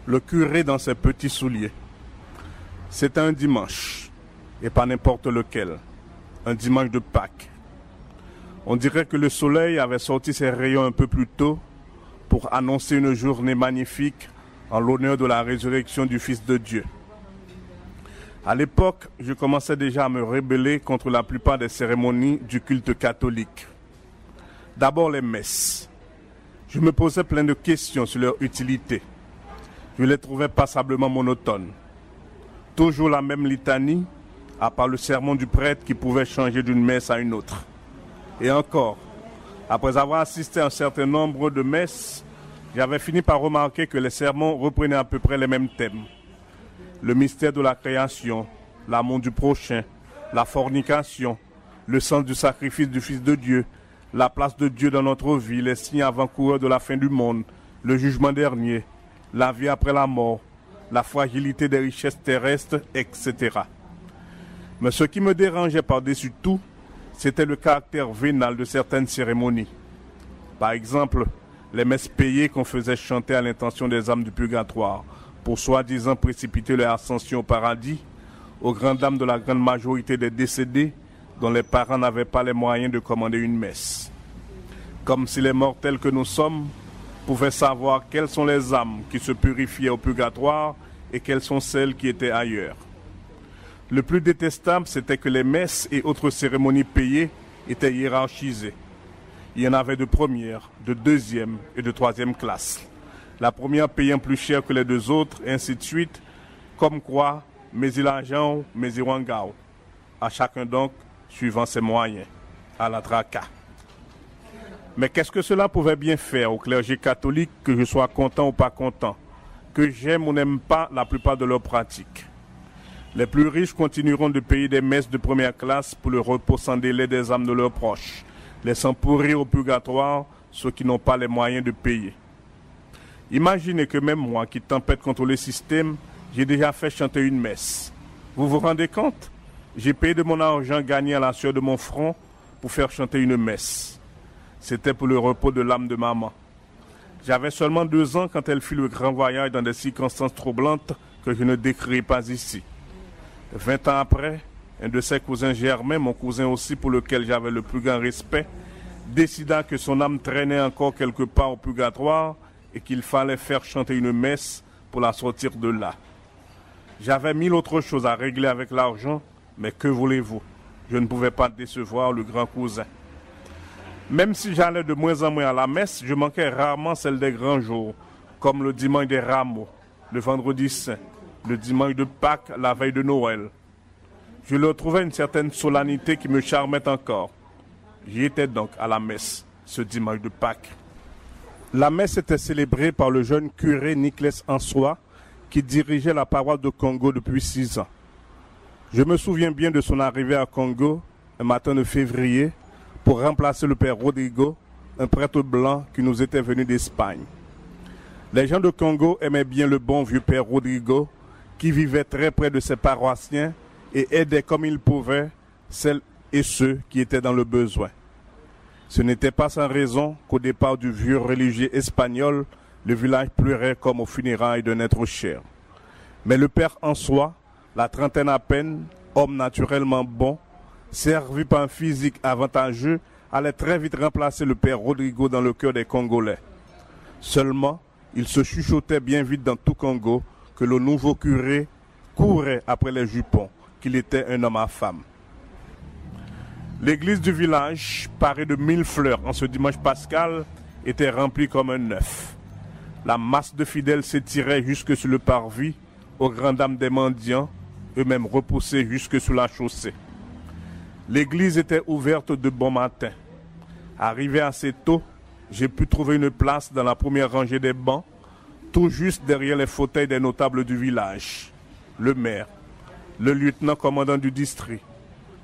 le curé dans ses petits souliers. C'était un dimanche, et pas n'importe lequel, un dimanche de Pâques. On dirait que le soleil avait sorti ses rayons un peu plus tôt pour annoncer une journée magnifique en l'honneur de la résurrection du Fils de Dieu. À l'époque, je commençais déjà à me rebeller contre la plupart des cérémonies du culte catholique. D'abord les messes. Je me posais plein de questions sur leur utilité. Je les trouvais passablement monotones. Toujours la même litanie, à part le sermon du prêtre qui pouvait changer d'une messe à une autre. Et encore, après avoir assisté à un certain nombre de messes, j'avais fini par remarquer que les sermons reprenaient à peu près les mêmes thèmes. Le mystère de la création, l'amour du prochain, la fornication, le sens du sacrifice du Fils de Dieu, la place de Dieu dans notre vie, les signes avant-coureurs de la fin du monde, le jugement dernier, la vie après la mort, la fragilité des richesses terrestres, etc. Mais ce qui me dérangeait par-dessus tout, c'était le caractère vénal de certaines cérémonies. Par exemple, les messes payées qu'on faisait chanter à l'intention des âmes du purgatoire, pour soi-disant précipiter leur ascension au paradis, aux grandes dames de la grande majorité des décédés, dont les parents n'avaient pas les moyens de commander une messe. Comme si les mortels que nous sommes pouvaient savoir quelles sont les âmes qui se purifiaient au purgatoire et quelles sont celles qui étaient ailleurs. Le plus détestable, c'était que les messes et autres cérémonies payées étaient hiérarchisées. Il y en avait de première, de deuxième et de troisième classe. La première payant plus cher que les deux autres, et ainsi de suite, comme quoi, mais il argent, mais il wangao. À chacun donc, suivant ses moyens, à la traka. Mais qu'est-ce que cela pouvait bien faire au clergé catholique, que je sois content ou pas content, que j'aime ou n'aime pas la plupart de leurs pratiques? Les plus riches continueront de payer des messes de première classe pour le repos sans délai des âmes de leurs proches, laissant pourrir au purgatoire ceux qui n'ont pas les moyens de payer. Imaginez que même moi, qui tempête contre le système, j'ai déjà fait chanter une messe. Vous vous rendez compte? J'ai payé de mon argent gagné à la sueur de mon front pour faire chanter une messe. C'était pour le repos de l'âme de maman. J'avais seulement 2 ans quand elle fit le grand voyage dans des circonstances troublantes que je ne décris pas ici. 20 ans après, un de ses cousins germains, mon cousin aussi pour lequel j'avais le plus grand respect, décida que son âme traînait encore quelque part au purgatoire et qu'il fallait faire chanter une messe pour la sortir de là. J'avais 1000 autres choses à régler avec l'argent, mais que voulez-vous? Je ne pouvais pas décevoir le grand cousin. Même si j'allais de moins en moins à la messe, je manquais rarement celle des grands jours, comme le dimanche des Rameaux, le vendredi saint, le dimanche de Pâques, la veille de Noël. Je leur trouvais une certaine solennité qui me charmait encore. J'y étais donc à la messe, ce dimanche de Pâques. La messe était célébrée par le jeune curé Nicolas Ansois, qui dirigeait la paroisse de Congo depuis 6 ans. Je me souviens bien de son arrivée à Congo, un matin de février, pour remplacer le père Rodrigo, un prêtre blanc qui nous était venu d'Espagne. Les gens de Congo aimaient bien le bon vieux père Rodrigo, qui vivait très près de ses paroissiens et aidait comme il pouvait celles et ceux qui étaient dans le besoin. Ce n'était pas sans raison qu'au départ du vieux religieux espagnol, le village pleurait comme aux funérailles d'un être cher. Mais le père en soi, la trentaine à peine, homme naturellement bon, servi par un physique avantageux, allait très vite remplacer le père Rodrigo dans le cœur des Congolais. Seulement, il se chuchotait bien vite dans tout Congo que le nouveau curé courait après les jupons, qu'il était un homme à femme. L'église du village, parée de 1000 fleurs en ce dimanche pascal, était remplie comme un œuf. La masse de fidèles s'étirait jusque sur le parvis, aux grandes dames des mendiants, eux-mêmes repoussés jusque sous la chaussée. L'église était ouverte de bon matin. Arrivé assez tôt, j'ai pu trouver une place dans la première rangée des bancs, tout juste derrière les fauteuils des notables du village. Le maire, le lieutenant commandant du district,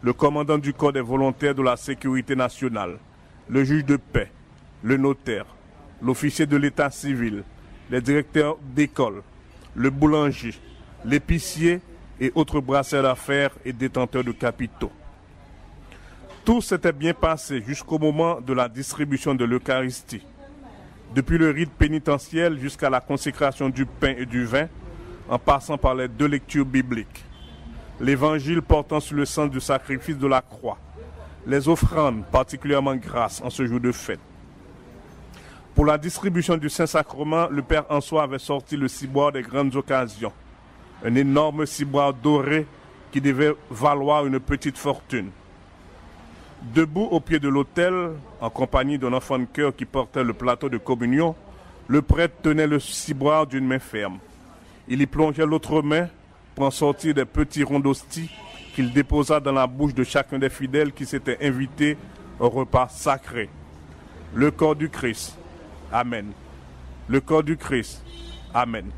le commandant du corps des volontaires de la sécurité nationale, le juge de paix, le notaire, l'officier de l'état civil, les directeurs d'école, le boulanger, l'épicier et autres brasseurs d'affaires et détenteurs de capitaux. Tout s'était bien passé jusqu'au moment de la distribution de l'Eucharistie. depuis le rite pénitentiel jusqu'à la consécration du pain et du vin, en passant par les 2 lectures bibliques. L'évangile portant sur le sens du sacrifice de la croix, les offrandes particulièrement grasses en ce jour de fête. Pour la distribution du Saint-Sacrement, le Père en soi avait sorti le ciboire des grandes occasions, un énorme ciboire doré qui devait valoir une petite fortune. Debout au pied de l'autel, en compagnie d'un enfant de chœur qui portait le plateau de communion, le prêtre tenait le ciboire d'une main ferme. Il y plongeait l'autre main pour en sortir des petits ronds d'hostie qu'il déposa dans la bouche de chacun des fidèles qui s'étaient invités au repas sacré. Le corps du Christ. Amen. Le corps du Christ. Amen.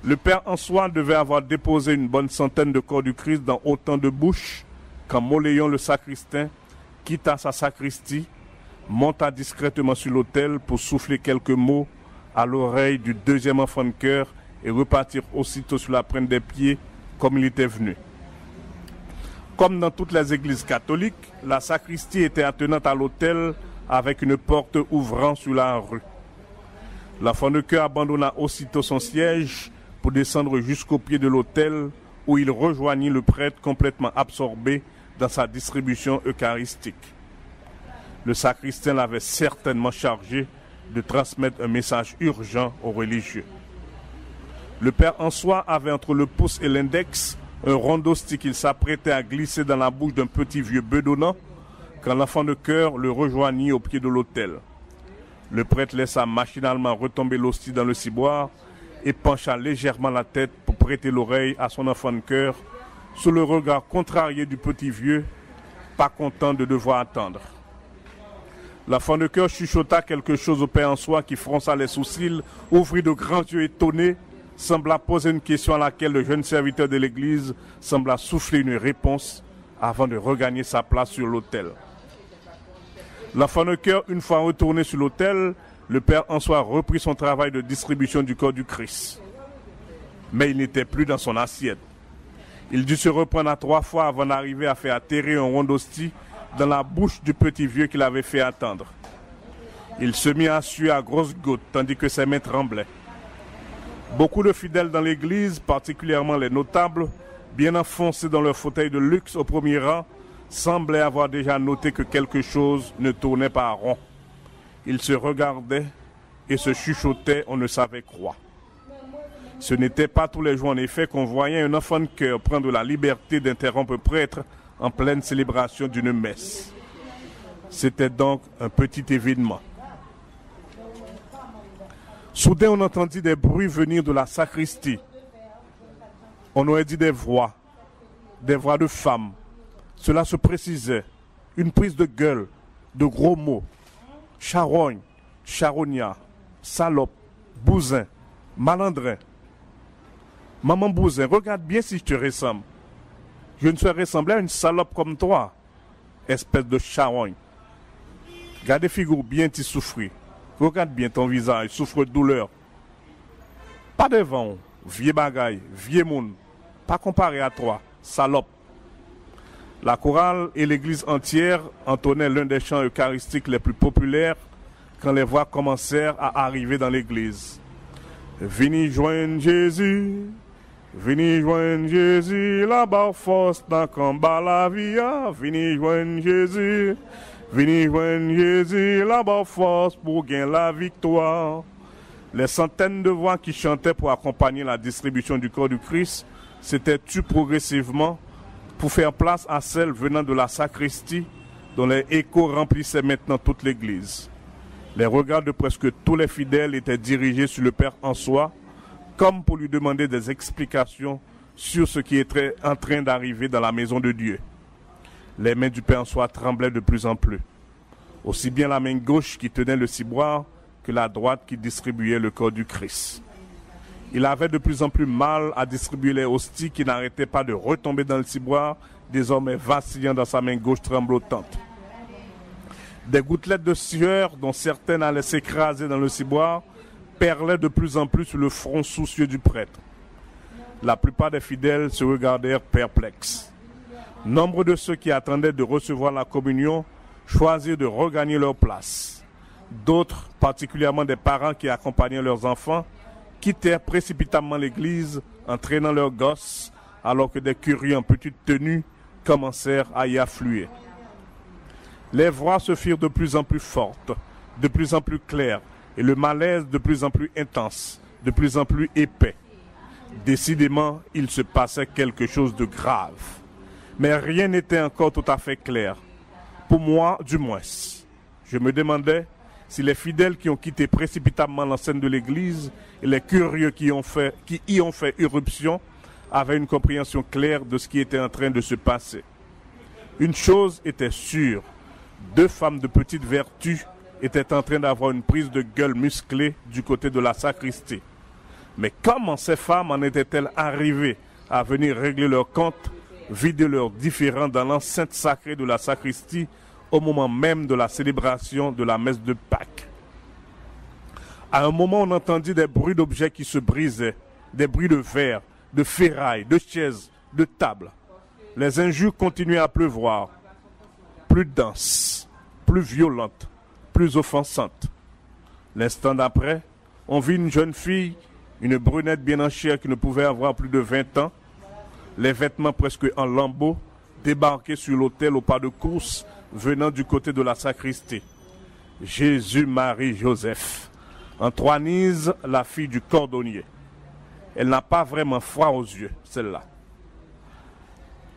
Le Père en soi devait avoir déposé une bonne centaine de corps du Christ dans autant de bouches quand Moléon le sacristain quitta sa sacristie, monta discrètement sur l'autel pour souffler quelques mots à l'oreille du 2e enfant de chœur et repartir aussitôt sur la pointe des pieds comme il était venu. Comme dans toutes les églises catholiques, la sacristie était attenante à l'autel avec une porte ouvrant sur la rue. L'enfant de chœur abandonna aussitôt son siège pour descendre jusqu'au pied de l'autel où il rejoignit le prêtre complètement absorbé dans sa distribution eucharistique. Le sacristain l'avait certainement chargé de transmettre un message urgent aux religieux. Le Père en soi avait entre le pouce et l'index un rond d'hostie qu'il s'apprêtait à glisser dans la bouche d'un petit vieux bedonnant quand l'enfant de chœur le rejoignit au pied de l'autel. Le prêtre laissa machinalement retomber l'hostie dans le ciboire et pencha légèrement la tête pour prêter l'oreille à son enfant de chœur sous le regard contrarié du petit vieux, pas content de devoir attendre. L'enfant de chœur chuchota quelque chose au Père en soi qui fronça les sourcils, ouvrit de grands yeux étonnés, sembla poser une question à laquelle le jeune serviteur de l'église sembla souffler une réponse avant de regagner sa place sur l'autel. L'enfant de chœur, une fois retourné sur l'autel, le Père en soi reprit son travail de distribution du corps du Christ. Mais il n'était plus dans son assiette. Il dut se reprendre à 3 fois avant d'arriver à faire atterrir un rond d'hostie dans la bouche du petit vieux qu'il avait fait attendre. Il se mit à suer à grosses gouttes tandis que ses mains tremblaient. Beaucoup de fidèles dans l'église, particulièrement les notables, bien enfoncés dans leurs fauteuils de luxe au premier rang, semblaient avoir déjà noté que quelque chose ne tournait pas rond. Ils se regardaient et se chuchotaient, on ne savait quoi. Ce n'était pas tous les jours en effet qu'on voyait un enfant de chœur prendre la liberté d'interrompre un prêtre en pleine célébration d'une messe. C'était donc un petit événement. Soudain, on entendit des bruits venir de la sacristie. On aurait dit des voix de femmes. Cela se précisait. Une prise de gueule, de gros mots. Charogne, charognard, salope, bousin, malandrin. Maman Bousin, regarde bien si je te ressemble. Je ne suis ressemblé à une salope comme toi, espèce de charogne. Garde figure bien t'y souffrir. Regarde bien ton visage, souffre de douleur. Pas devant, vieux bagaille, vieux monde. Pas comparé à toi, salope. La chorale et l'église entière entonnaient l'un des chants eucharistiques les plus populaires quand les voix commencèrent à arriver dans l'église. Venez joindre Jésus, venez joindre Jésus, là-bas force dans combat la vie, venez joindre Jésus. Venez joindre Jésus, là-bas force pour gagner la victoire. Les centaines de voix qui chantaient pour accompagner la distribution du corps du Christ s'étaient tues progressivement pour faire place à celles venant de la sacristie dont les échos remplissaient maintenant toute l'église. Les regards de presque tous les fidèles étaient dirigés sur le Père en soi, comme pour lui demander des explications sur ce qui était en train d'arriver dans la maison de Dieu. Les mains du Père en soi tremblaient de plus en plus. Aussi bien la main gauche qui tenait le ciboire que la droite qui distribuait le corps du Christ. Il avait de plus en plus mal à distribuer les hosties qui n'arrêtaient pas de retomber dans le ciboire, désormais vacillant dans sa main gauche tremblotante. Des gouttelettes de sueur, dont certaines allaient s'écraser dans le ciboire, perlaient de plus en plus sur le front soucieux du prêtre. La plupart des fidèles se regardèrent perplexes. Nombre de ceux qui attendaient de recevoir la communion choisirent de regagner leur place. D'autres, particulièrement des parents qui accompagnaient leurs enfants, quittèrent précipitamment l'église en traînant leurs gosses, alors que des curieux en petite tenue commencèrent à y affluer. Les voix se firent de plus en plus fortes, de plus en plus claires, et le malaise de plus en plus intense, de plus en plus épais. Décidément, il se passait quelque chose de grave. Mais rien n'était encore tout à fait clair. Pour moi, du moins. Je me demandais si les fidèles qui ont quitté précipitamment l'enceinte de l'église et les curieux qui y ont fait irruption avaient une compréhension claire de ce qui était en train de se passer. Une chose était sûre, 2 femmes de petite vertu étaient en train d'avoir une prise de gueule musclée du côté de la sacristie. Mais comment ces femmes en étaient-elles arrivées à venir régler leur compte, vider leurs différends dans l'enceinte sacrée de la sacristie au moment même de la célébration de la messe de Pâques? À un moment, on entendit des bruits d'objets qui se brisaient, des bruits de verre, de ferraille, de chaises, de tables. Les injures continuaient à pleuvoir, plus denses, plus violentes, plus offensantes. L'instant d'après, on vit une jeune fille, une brunette bien en chair qui ne pouvait avoir plus de 20 ans, les vêtements presque en lambeaux, débarquer sur l'autel au pas de course, venant du côté de la sacristie. Jésus, Marie, Joseph. Antoinise, la fille du cordonnier. Elle n'a pas vraiment froid aux yeux, celle-là.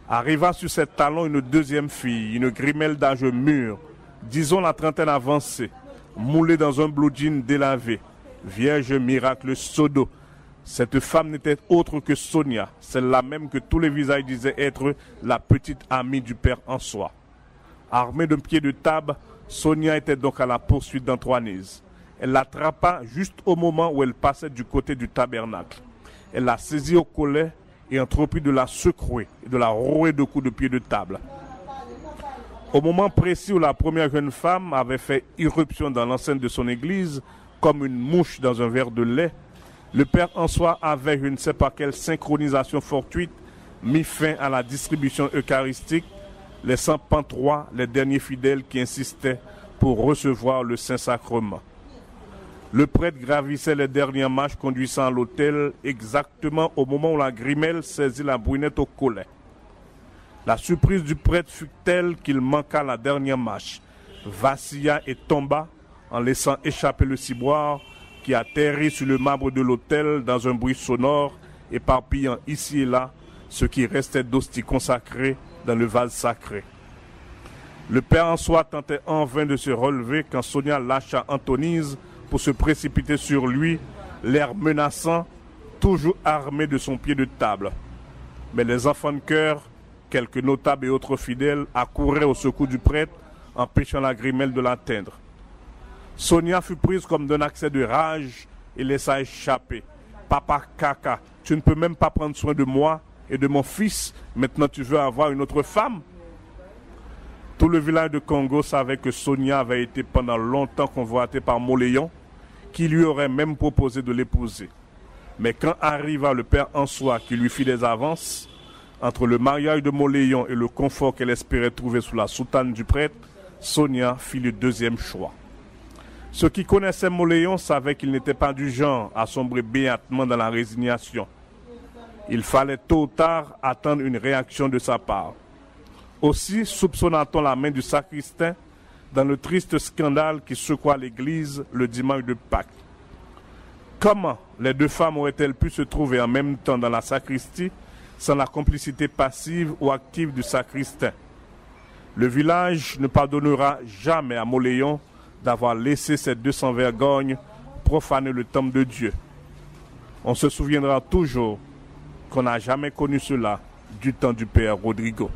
Arriva sur ses talons une deuxième fille, une grimelle d'âge mûr, disons la trentaine avancée, moulée dans un blue jean délavé. Vierge miracle Sodo. Cette femme n'était autre que Sonia, celle-là même que tous les visages disaient être la petite amie du Père en soi. Armée d'un pied de table, Sonia était donc à la poursuite d'Antoinise. Elle l'attrapa juste au moment où elle passait du côté du tabernacle. Elle la saisit au collet et entreprit de la secouer et de la rouer de coups de pied de table. Au moment précis où la première jeune femme avait fait irruption dans l'enceinte de son église, comme une mouche dans un verre de lait, le Père en soi avait, je ne sais pas quelle synchronisation fortuite, mis fin à la distribution eucharistique, laissant pantois les derniers fidèles qui insistaient pour recevoir le Saint-Sacrement. Le prêtre gravissait les dernières marches conduisant à l'autel exactement au moment où la grimelle saisit la brunette au collet. La surprise du prêtre fut telle qu'il manqua la dernière marche, vacilla et tomba en laissant échapper le ciboire qui atterrit sur le marbre de l'autel dans un bruit sonore, éparpillant ici et là ce qui restait d'hostie consacrée dans le vase sacré. Le Père en soi tentait en vain de se relever quand Sonia lâcha Antonise pour se précipiter sur lui, l'air menaçant, toujours armé de son pied de table. Mais les enfants de chœur, quelques notables et autres fidèles, accouraient au secours du prêtre, empêchant la grimelle de l'atteindre. Sonia fut prise comme d'un accès de rage et laissa échapper. « Papa caca, tu ne peux même pas prendre soin de moi et de mon fils, maintenant tu veux avoir une autre femme ?» Tout le village de Congo savait que Sonia avait été pendant longtemps convoitée par Moléon, qui lui aurait même proposé de l'épouser. Mais quand arriva le Père en soi qui lui fit des avances, entre le mariage de Moléon et le confort qu'elle espérait trouver sous la soutane du prêtre, Sonia fit le deuxième choix. Ceux qui connaissaient Moléon savaient qu'il n'était pas du genre à sombrer béatement dans la résignation. Il fallait tôt ou tard attendre une réaction de sa part. Aussi soupçonna-t-on la main du sacristain dans le triste scandale qui secoua l'église le dimanche de Pâques. Comment les 2 femmes auraient-elles pu se trouver en même temps dans la sacristie sans la complicité passive ou active du sacristain? Le village ne pardonnera jamais à Moléon d'avoir laissé ces 200 vergognes profaner le temple de Dieu. On se souviendra toujours qu'on n'a jamais connu cela du temps du Père Rodrigo.